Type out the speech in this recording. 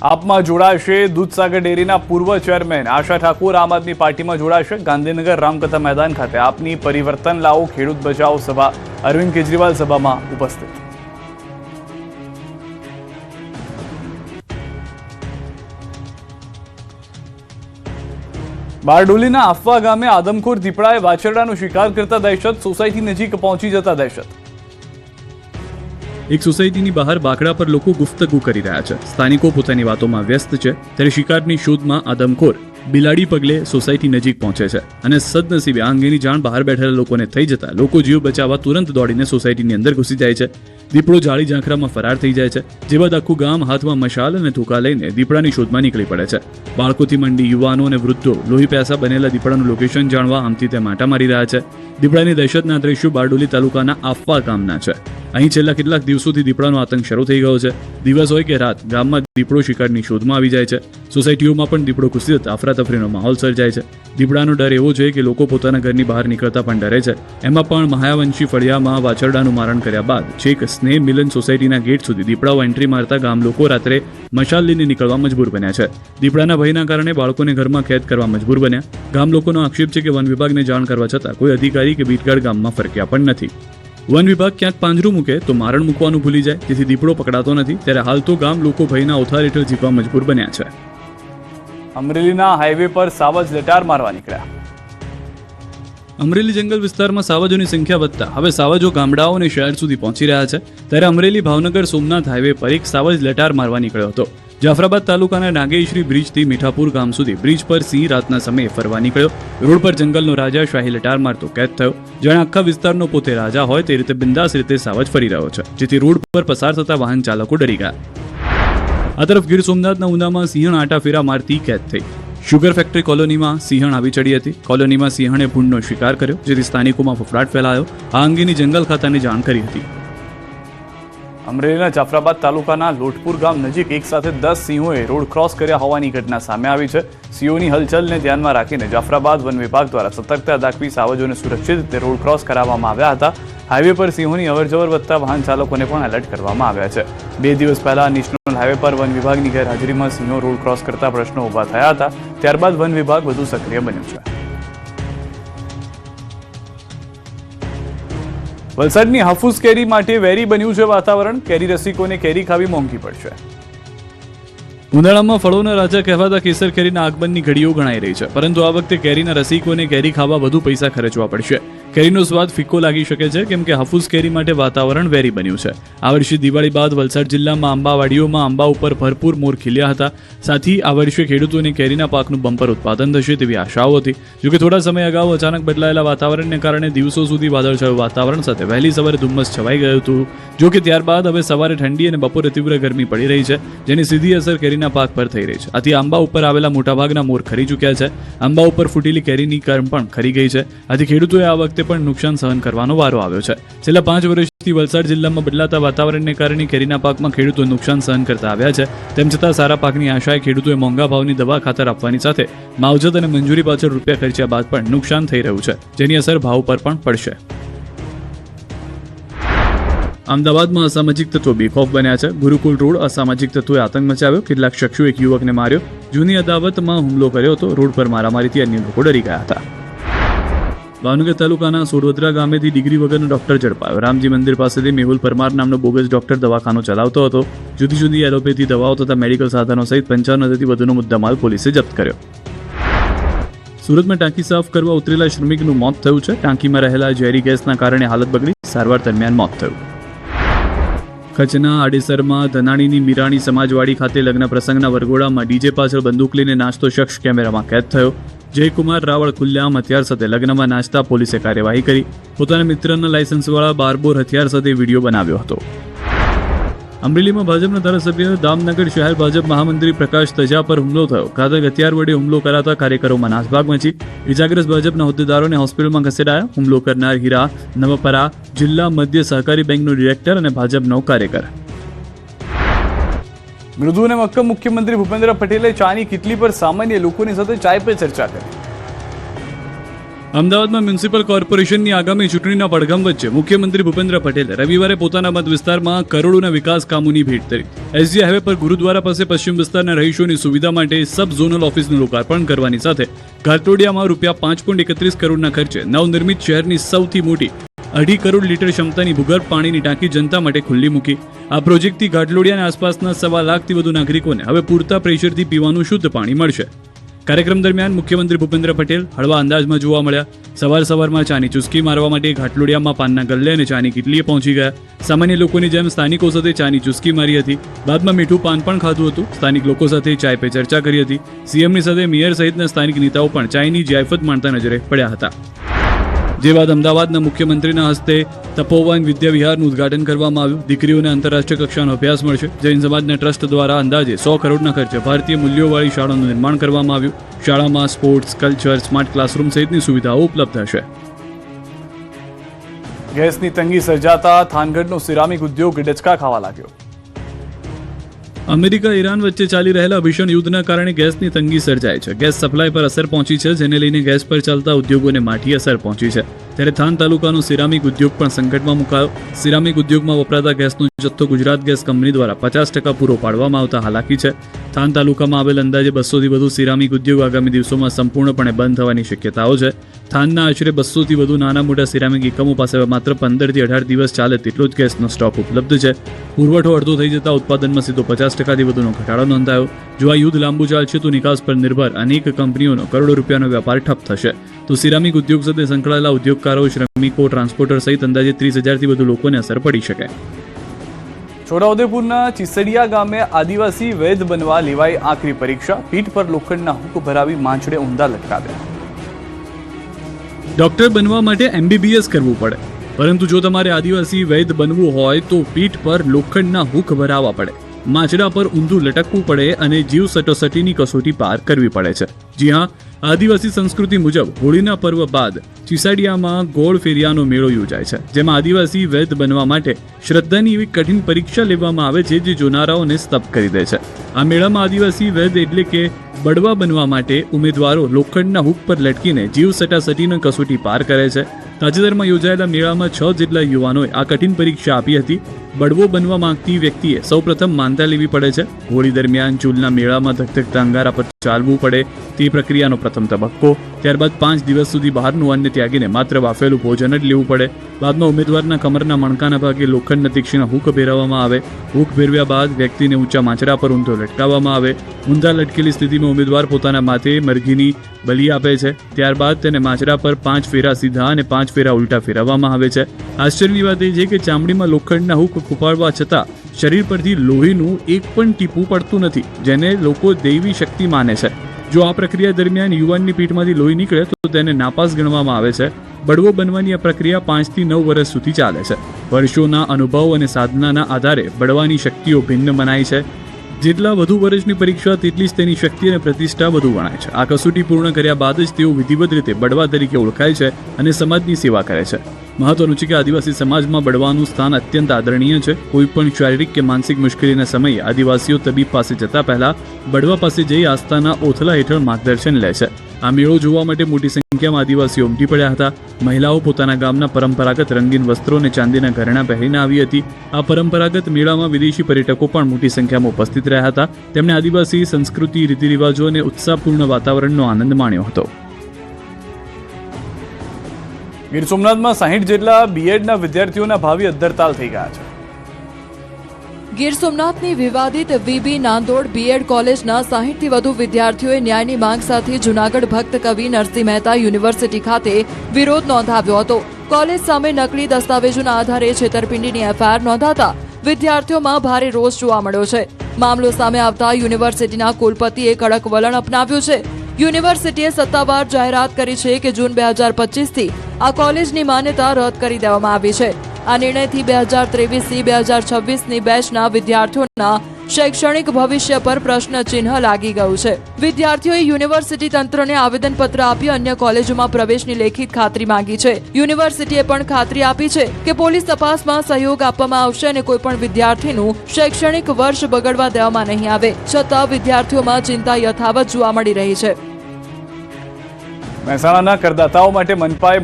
આપમાં જોડાશે દૂધસાગર ડેરીના પૂર્વ ચેરમેન આશા ઠાકુર આમ આદમી પાર્ટીમાં જોડાશે। ગાંધીનગર રામકથા મેદાન ખાતે આપની પરિવર્તન લાવો ખેડૂત બચાવ સભા અરવિંદ કેજરીવાલ સભામાં ઉપસ્થિત। બારડોલીના આફવા ગામે આદમખોર દીપડાએ વાછરડાનો શિકાર કરતા દહેશત, સોસાયટી નજીક પહોંચી જતા દહેશત। એક સોસાયટીની બહાર બાકડા પર લોકો ગુફ્તગુ કરી રહ્યા છે। સ્થાનિકો પોતાની વાતોમાં વ્યસ્ત છે ત્યારે શિકારની શોધમાં આદમખોર બિલાડી પગલે સોસાયટી નજીક પહોંચે છે અને સદનસીબે આ અંગેની જાણ બહાર બેઠેલા લોકોને થઈ જતા લોકો જીવ બચાવવા તુરંત દોડીને સોસાયટીની અંદર ઘૂસી જાય છે। દીપડો જાળી ઝાંખરામાં ફરાર થઈ જાય છે, જે બાદ આખું ગામ હાથમાં મશાલ અને ધોકા લઈને દીપડાની શોધમાં નીકળી પડે છે। બાળકોથી માંડી યુવાનો અને વૃદ્ધો લોહી પ્યાસા બનેલા દીપડાનું લોકેશન જાણવા આમથી તે માટા મારી રહ્યા છે। દીપડાની દહેશતના દ્રશ્યો બારડોલી તાલુકાના આફવા ગામના છે। અહીં છેલ્લા કેટલાક દિવસોથી દીપડાનો આતંક શરૂ થઈ ગયો છે। દિવસ હોય કે રાત ગામમાં દીપડો શિકારની શોધમાં આવી જાય છે। સોસાયટીઓમાં પણ દીપડો ઘૂસી જતા અફરાતફરીનો માહોલ સર્જાય છે। દીપડાનો ડર એવો છે કે લોકો પોતાના ઘરની બહાર નીકળતા પણ ડરે છે। એમાં પણ મહાયાવંશી ફળિયામાં વાછરડાનું મારણ કર્યા બાદ છેક સ્નેહ મિલન સોસાયટીના ગેટ સુધી દીપડાઓ એન્ટ્રી મારતા ગામ લોકો રાત્રે મશાલ લઈને નીકળવા મજબૂર બન્યા છે। દીપડાના ભયના કારણે બાળકોને ઘરમાં કેદ કરવા મજબૂર બન્યા। ગામ લોકોનો આક્ષેપ છે કે વન વિભાગને જાણ કરવા છતાં કોઈ અધિકારી કે બીટગાર્ડ ગામમાં ફરક્યા પણ નથી। વન વિભાગ ક્યાંક પાંજરું મૂકે તો મારણ મૂકવાનું ભૂલી જાય, જેથી દીપડો પકડાતો નથી। ત્યારે હાલ તો ગામ લોકો ભયના ઓથાર હેઠળ જીવવા મજબૂર બન્યા છે। અમરેલીના હાઈવે પર સાવજ લટાર મારવા નીકળ્યા। અમરેલી જંગલ વિસ્તારમાં સાવજોની સંખ્યા વધતા હવે સાવજો ગામડાઓ અને શહેર સુધી પહોંચી રહ્યા છે। ત્યારે અમરેલી ભાવનગર સોમનાથ હાઈવે પર એક સાવજ લટાર મારવા નીકળ્યો હતો। જાફરાબાદ તાલુકાના નાગેશ્રી બ્રિજથી મીઠાપુર ગામ સુધી બ્રિજ પર સિંહ રાતના સમયે ફરવા નીકળ્યો। રોડ પર જંગલનો રાજા શાહી લટાર મારતો કેદ થયો। જાણે આખા વિસ્તારનો પોતે રાજા હોય તે રીતે બિંદાસ રીતે સાવજ ફરી રહ્યો છે, જેથી રોડ પર પસાર થતા વાહન ચાલકો ડરી ગયા। આ તરફ ગીર સોમનાથના ઉનામાં સિંહણ આટાફેરા મારતી કેદ થઈ। શુગર ફેક્ટરી કોલોનીમાં સિંહણ આવી ચડી હતી। કોલોનીમાં સિંહણે ભૂંડનો શિકાર કર્યો, જેથી સ્થાનિકોમાં ફફડાટ ફેલાયો। આ અંગેની જંગલ ખાતાને જાણ કરી હતી। અમરેલીના જાફરાબાદ તાલુકાના લોટપુર ગામ નજીક એક સાથે 10 સિંહોએ રોડ ક્રોસ કર્યા હોવાની ઘટના સામે આવી છે। સિંહોની હલચલને ધ્યાનમાં રાખીને જાફરાબાદ વન વિભાગ દ્વારા સતર્કતા દાખવી સાવજોને સુરક્ષિત રીતે રોડ ક્રોસ કરાવવામાં આવ્યા હતા। હાઈવે પર સિંહોની અવરજવર વધતા વાહન ચાલકોને પણ એલર્ટ કરવામાં આવ્યા છે। 2 દિવસ પહેલા નેશનલ હાઈવે પર વન વિભાગની ગેરહાજરીમાં સિંહો રોડ ક્રોસ કરતા પ્રશ્નો ઊભા થયા હતા। ત્યારબાદ વન વિભાગ વધુ સક્રિય બન્યું છે। વલસાડની હાફૂસ કેરી માટે વેરી બન્યું છે વાતાવરણ। કેરી રસિકોને કેરી ખાવી મોંઘી પડશે। ઉનાળામાં ફળોના રાજા કહેવાતા કેસર કેરીના આગમનની ઘડીઓ ગણાઈ રહી છે, પરંતુ આ વખતે કેરીના રસિકોને કેરી ખાવા વધુ પૈસા ખર્ચવા પડશે। કેરીનો સ્વાદ ફિક્કો લાગી શકે છે, કેમ કે હાફૂસ કેરી માટે વાતાવરણ વેરી બન્યું છે। આ વર્ષે દિવાળી બાદ વલસાડ જિલ્લામાં આંબાવાડીઓમાં આંબા ઉપર ભરપૂર મોર ખીલ્યા હતા। સાથી આ વર્ષે ખેડૂતોને કેરીના પાકનું બમ્પર ઉત્પાદન થશે તેવી આશાઓ હતી। જોકે થોડા સમય અગાઉ અચાનક બદલાયેલા વાતાવરણને કારણે દિવસો સુધી વાદળછાયું વાતાવરણ સાથે વહેલી સવારે ધુમ્મસ છવાઈ ગયું હતું। જોકે ત્યારબાદ હવે સવારે ઠંડી અને બપોરે તીવ્ર ગરમી પડી રહી છે, જેની સીધી અસર કેરીના પાક પર થઈ રહી છે। આથી આંબા ઉપર આવેલા મોટાભાગના મોર ખરી ચૂક્યા છે। આંબા ઉપર ફૂટેલી કેરીની કરમ પણ ખરી ગઈ છે। આથી ખેડૂતોએ આ વખતે પણ નુકસાન સહન કરવાનો વારો આવ્યો છે। છેલ્લા 5 વર્ષથી વલસાડ જિલ્લામાં બદલાતા વાતાવરણને કારણે કેરીના પાકમાં ખેડૂતો નુકસાન સહન કરતા આવ્યા છે। તેમ છતાં સારા પાકની આશાએ ખેડૂતોએ મોંઘા ભાવની દવા ખાતર આપવાની સાથે માવજત અને મંજૂરી પાછળ રૂપિયા ખર્ચ્યા બાદ પણ નુકસાન થઈ રહ્યું છે, જેની અસર ભાવ પર પણ પડશે। અમદાવાદમાં અસામાજિક તત્વો બેખોફ બન્યા છે। ગુરુકુલ રોડ અસામાજિક તત્વોએ આતંક મચાવ્યો। કેટલાક શખ્સોએ એક યુવકને માર્યો। જૂની અદાવતમાં હુમલો કર્યો હતો। રોડ પર મારામારીથી અન્ય લોકો ડરી ગયા હતા। ભાવનગર તાલુકાના સોડવદરા ગામેથી ડિગ્રી વગરનો ડોક્ટર ઝડપાયો। રામજી મંદિર પાસેથી મેહુલ પરમાર નામનો બોગસ ડોક્ટર દવાખાનો ચલાવતો હતો। જુદી જુદી એલોપેથી દવાઓ તથા મેડિકલ સાધનો સહિત 55,000થી વધુનો મુદ્દામાલ પોલીસે જપ્ત કર્યો। સુરતમાં ટાંકી સાફ કરવા ઉતરેલા શ્રમિકનું મોત થયું છે। ટાંકીમાં રહેલા ઝેરી ગેસના કારણે હાલત બગડી, સારવાર દરમિયાન મોત થયું। કચ્છના આડેસરમાં ધનાણીની મીરાણી સમાજવાડી ખાતે લગ્ન પ્રસંગના વરઘોડામાં ડીજે પાછળ બંદૂક લઈને નાચતો શખ્સ કેમેરામાં કેદ થયો। જયકુમાર રાવળ ખુલ્લેઆમ હથિયાર સાથે લગ્નમાં નાચતા પોલીસે કાર્યવાહી કરી। પોતાના મિત્રના લાયસન્સવાળા 12 બોર હથિયાર સાથે વિડીયો બનાવ્યો હતો। અમરેલીમાં ભાજપના ધારાસભ્ય દામનગર શહેર ભાજપ મહામંત્રી પ્રકાશ તજા પર હુમલો થયો। ઘાતક હથિયાર વડે હુમલો કરાતા કાર્યકરોમાં નાસભાગ મચી। ઇજાગ્રસ્ત ભાજપના હોદ્દેદારોને હોસ્પિટલમાં ખસેડાયા। હુમલો કરનાર હીરા નવપરા જિલ્લા મધ્ય સહકારી બેંકનો ડિરેક્ટર અને ભાજપનો કાર્યકર। મૃદુ અને મક્કમ મુખ્યમંત્રી ભૂપેન્દ્ર પટેલે ચાની કિટલી પર સામાન્ય લોકોની સાથે ચાય પે ચર્ચા કરી। અમદાવાદમાં મ્યુનિસિપલ કોર્પોરેશનની આગામી ચૂંટણીના પડઘમ વચ્ચે મુખ્યમંત્રી ભૂપેન્દ્ર પટેલે રવિવારે પોતાના મત વિસ્તારમાં કરોડોના વિકાસ કામોની ભેટ ધરી. એસજી હાઈવે પર ગુરુદ્વારા પાસે પશ્ચિમ વિસ્તારના રહીશોની સુવિધા માટે સબ ઝોનલ ઓફિસનું લોકાર્પણ કરવાની સાથે ઘાટલોડિયામાં ₹5.31 કરોડના ખર્ચે નવનિર્મિત શહેરની સૌથી મોટી 2.5 કરોડ લીટર ક્ષમતાની ભૂગર્ભ પાણીની ટાંકી જનતા માટે ખુલ્લી મૂકી. આ પ્રોજેક્ટથી ઘાટલોડિયા અને આસપાસના 1.25 લાખથી વધુ નાગરિકોને હવે પૂરતા પ્રેશરથી પીવાનું શુદ્ધ પાણી મળશે. કાર્યક્રમ દરમિયાન મુખ્યમંત્રી ભૂપેન્દ્ર પટેલ હળવા અંદાજમાં જોવા મળ્યા. સવારમાં ચાની ચુસ્કી મારવા માટે ઘાટલોડિયામાં પાનના ગલ્લે અને ચાની કિટલીએ પહોંચી ગયા. સામાન્ય લોકોની જેમ સ્થાનિકો સાથે ચાની ચુસ્કી મારી હતી. બાદમાં મીઠું પાન પણ ખાધું હતું. સ્થાનિક લોકો સાથે ચાય પે ચર્ચા કરી હતી. સીએમની સાથે મેયર સહિતના સ્થાનિક નેતાઓ પણ ચાયની જાયફત માણતા નજરે પડ્યા હતા. જે બાદ અમદાવાદના મુખ્યમંત્રીના હસ્તે તપોવન વિદ્યા વિહારનું ઉદ્ઘાટન કરવામાં આવ્યું. દીકરીઓને આંતરરાષ્ટ્રીય કક્ષાનો અભ્યાસ મળશે. જૈન સમાજના ટ્રસ્ટ દ્વારા અંદાજે 100 કરોડના ખર્ચે ભારતીય મૂલ્યોવાળી શાળાનું નિર્માણ કરવામાં આવ્યું. શાળામાં સ્પોર્ટ્સ, કલ્ચર, સ્માર્ટ ક્લાસરૂમ સહિતની સુવિધાઓ ઉપલબ્ધ હશે. ગેસની તંગી સર્જાતા થાનગઢનો સિરામિક ઉદ્યોગ ડચકા ખાવા લાગ્યો. અમેરિકા ઈરાન વચ્ચે ચાલી રહેલા ભીષણ યુદ્ધના કારણે ગેસની તંગી સર્જાય છે. ગેસ સપ્લાય પર અસર પહોંચી છે, જેને લઈને ગેસ પર ચાલતા ઉદ્યોગોને માઠી અસર પહોંચી છે. ત્યારે થાન તાલુકાનો સિરામિક ઉદ્યોગ પણ સંકટમાં મુકાયો. સિરામિક ઉદ્યોગમાં વપરાતા ગેસનો જથ્થો ગુજરાત ગેસ કંપની દ્વારા 50% પૂરો પાડવામાં આવતા હાલાકી છે. થાન તાલુકામાં આવેલ અંદાજે 200થી વધુ સિરામિક ઉદ્યોગ આગામી દિવસોમાં સંપૂર્ણપણે બંધ થવાની શક્યતાઓ છે. થાનના આશરે 200થી વધુ નાના મોટા સિરામિક એકમો પાસે માત્ર 15થી 18 દિવસ ચાલે તેટલો જ ગેસનો સ્ટોક ઉપલબ્ધ છે. પુરવઠો અડધો થઈ જતા ઉત્પાદનમાં સીધો 50%થી વધુનો ઘટાડો નોંધાયો. જો આ યુદ્ધ લાંબુ ચાલશે તો નિકાસ પર નિર્ભર અનેક કંપનીઓનો કરોડો રૂપિયાનો વેપાર ઠપ થશે. તો સિરામિક ઉદ્યોગ સાથે સંકળાયેલા ઉદ્યોગકારો, શ્રમિકો, ટ્રાન્સપોર્ટર સહિત અંદાજે 30,000થી વધુ લોકોને અસર પડી શકે. છોટાઉદેપુરના ચીસડિયા ગામે આદિવાસી વૈદ બનવા લેવાઈ આકરી પરીક્ષા. પીઠ પર લોખંડના હુક ભરાવી માંચડે ઊંધા લટકાવ્યા. ડોક્ટર બનવા માટે MBBS કરવું પડે, પરંતુ જો તમારે આદિવાસી વૈદ બનવું હોય તો પીઠ પર લોખંડના હુક ભરાવવા પડે, માંચડા પર ઊંધું લટકવું પડે અને જીવ સટોસટીની કસોટી પાર કરવી પડે છે. જી હા, આદિવાસી સંસ્કૃતિ મુજબ હોળીના પર્વ બાદ ચીસાડિયામાં ગોળ ફેરિયાનો મેળો યોજાય છે, જેમાં આદિવાસી વૈદ બનવા માટે શ્રદ્ધાની એવી કઠિન પરીક્ષા લેવામાં આવે છે જે જોનારાઓને સ્તબ્ધ કરી દે છે. આ મેળામાં આદિવાસી વૈદ એટલે કે બળવા બનવા માટે ઉમેદવારો લોખંડના હુક પર લટકીને જીવ સટાસટીની કસોટી પાર કરે છે. તાજેતરમાં યોજાયેલા મેળામાં 6 જેટલા યુવાનોએ આ કઠિન પરીક્ષા આપી હતી. બળવો બનવા માંગતી વ્યક્તિએ સૌપ્રથમ માનતા લેવી પડે છે. હોળી દરમિયાન ચૂલના મેળામાં ધગધગતા અંગારા પર ચાલવું પડે તે પ્રક્રિયાનો પ્રથમ તબક્કો. ત્યારબાદ 5 દિવસ સુધી બહારનું અન્ન ત્યાગીને માત્ર વાફેલું ભોજન જ લેવું પડે. બાદમાં ઉમેદવારના કમરના મણકાના ભાગે લોખંડના તીક્ષ્ણ હુક ભેરવવામાં આવે. હુક ભેરવ્યા બાદ વ્યક્તિને ઊંચા માંચડા પર ઊંધો લટકાવવામાં આવે. ઊંધા લટકેલી સ્થિતિમાં ઉમેદવાર પોતાના માથે મરઘીની બલી આપે છે. ત્યારબાદ તેને માંચડા પર 5 ફેરા સીધા અને 5 ફેરા ઉલટા ફેરવવામાં આવે છે. આશ્ચર્યની વાત એ છે કે ચામડીમાં લોખંડના હુક ખૂપાડવા છતાં શરીર પરથી લોહીનું એક પણ ટીપું પડતું નથી, જેને લોકો દૈવી શક્તિ માને છે. જો આ પ્રક્રિયા દરમિયાન યુવાનની પીઠમાંથી લોહી નીકળે તો તેને નાપાસ ગણવામાં આવે છે. બળવો બનવાની આ પ્રક્રિયા 5 થી 9 વર્ષ સુધી ચાલે છે. વર્ષોના અનુભવ અને સાધનાના આધારે બળવાની શક્તિઓ ભિન્ન મનાય છે. જેટલા વધુ વર્ષની પરીક્ષા તેટલી જ તેની શક્તિ અને પ્રતિષ્ઠા વધુ ગણાય છે. આ કસોટી પૂર્ણ કર્યા બાદ જ તેઓ વિધિવત રીતે બળવા તરીકે ઓળખાય છે અને સમાજની સેવા કરે છે. મહત્વનું છે કે આદિવાસી સમાજમાં બળવાનું સ્થાન અત્યંત આદરણીય છે. કોઈ પણ શારીરિક કે માનસિક મુશ્કેલીના સમયે આદિવાસીઓ તબીબ પાસે જતા પહેલા બળવા પાસે જઈ આસ્થાના ઓથલા હેઠળ માર્ગદર્શન લે છે. આ મેળો જોવા માટે મોટી સંખ્યામાં આદિવાસીઓ ઉમટી પડ્યા હતા. મહિલાઓ પોતાના ગામના પરંપરાગત રંગીન વસ્ત્રો અને ચાંદીના ઘરેણાં પહેરીને આવી હતી. આ પરંપરાગત મેળામાં વિદેશી પર્યટકો પણ મોટી સંખ્યામાં ઉપસ્થિત રહ્યા હતા. તેમણે આદિવાસી સંસ્કૃતિ, રીતિરિવાજો અને ઉત્સાહપૂર્ણ વાતાવરણનો આનંદ માણ્યો હતો. ગીર સોમનાથમાં 60 જેટલા બીએડના વિદ્યાર્થીઓના ભાવિ અદ્ધરતાલ થઈ ગયા છે. ગીર સોમનાથની વિવાદિત વીબી નાંદોડ બીએડ કોલેજના 60થી વધુ વિદ્યાર્થીઓએ ન્યાયની માંગ સાથે જૂનાગઢ ભક્ત કવિ નરસિંહ મહેતા યુનિવર્સિટી ખાતે વિરોધ નોંધાવ્યો હતો. કોલેજ સામે નકલી દસ્તાવેજોના આધારે છેતરપિંડીની એફઆઈઆર નોંધાતા વિદ્યાર્થીઓમાં ભારે રોષ જોવા મળ્યો છે. મામલો સામે આવતા યુનિવર્સિટીના કુલપતિએ કડક વલણ અપનાવ્યું છે. યુનિવર્સિટીએ સત્તાવાર જાહેરાત કરી છે કે જૂન 2025થી આ કોલેજની માન્યતા રદ કરી દેવામાં આવી છે. આ નિર્ણયથી 2023થી 2026ની બેચના વિદ્યાર્થીઓના શૈક્ષણિક ભવિષ્ય પર પ્રશ્નચિહ્ન લાગી ગયું છે. વિદ્યાર્થીઓએ યુનિવર્સિટી તંત્રને આવેદનપત્ર આપી અન્ય કોલેજોમાં પ્રવેશની લેખિત ખાતરી માંગી છે. યુનિવર્સિટીએ પણ ખાતરી આપી છે કે પોલીસ તપાસમાં સહયોગ આપવામાં આવશે અને કોઈપણ વિદ્યાર્થીનું શૈક્ષણિક વર્ષ બગડવા દેવામાં નહીં આવે. છતાં વિદ્યાર્થીઓમાં ચિંતા યથાવત જોવા મળી રહી છે. મહેસાણાના કરદાતાઓ માટે મનપાએ